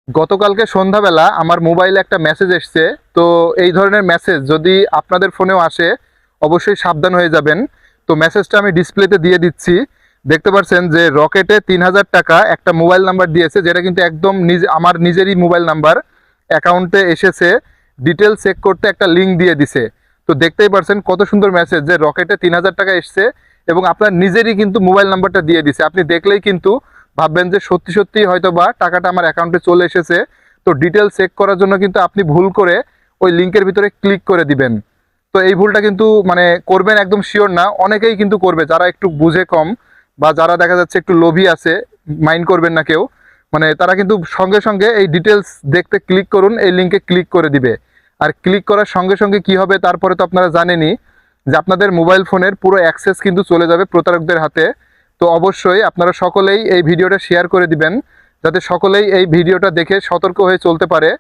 গতকালকে সন্ধ্যাবেলা আমার মোবাইলে একটা মেসেজ এসছে। তো এই ধরনের মেসেজ যদি আপনাদের ফোনেও আসে অবশ্যই সাবধান হয়ে যাবেন। তো মেসেজটা আমি ডিসপ্লেতে দিয়ে দিচ্ছি। দেখতে পাচ্ছেন যে রকেটে 3000 টাকা একটা মোবাইল নাম্বার দিয়েছে, যেটা কিন্তু একদম আমার নিজেরই মোবাইল নাম্বার। অ্যাকাউন্টে এসেছে, ডিটেল চেক করতে একটা লিঙ্ক দিয়ে দিছে। তো দেখতেই পাচ্ছেন কত সুন্দর মেসেজ যে রকেটে 3000 টাকা এসছে এবং আপনার নিজেরই কিন্তু মোবাইল নাম্বারটা দিয়ে দিছে। আপনি দেখলেই কিন্তু ভাববেন যে সত্যি সত্যি হয়তো বা টাকাটা আমার অ্যাকাউন্টে চলে এসেছে। তো ডিটেল চেক করার জন্য কিন্তু আপনি ভুল করে ওই লিঙ্কের ভিতরে ক্লিক করে দিবেন। তো এই ভুলটা কিন্তু মানে করবেন একদম শিওর না, অনেকেই কিন্তু করবে যারা একটু বুঝে কম বা যারা দেখা যাচ্ছে একটু লোভী আছে। মাইন্ড করবেন না কেউ, মানে তারা কিন্তু সঙ্গে সঙ্গে এই ডিটেলস দেখতে ক্লিক করুন, এই লিঙ্কে ক্লিক করে দিবে। আর ক্লিক করার সঙ্গে সঙ্গে কি হবে তারপরে তো আপনারা জানেনই যে আপনাদের মোবাইল ফোনের পুরো অ্যাক্সেস কিন্তু চলে যাবে প্রতারকদের হাতে। তো অবশ্যই আপনারা সকলেই এই ভিডিওটা শেয়ার করে দিবেন, যাতে সকলেই এই ভিডিওটা দেখে সতর্ক হয়ে চলতে পারে।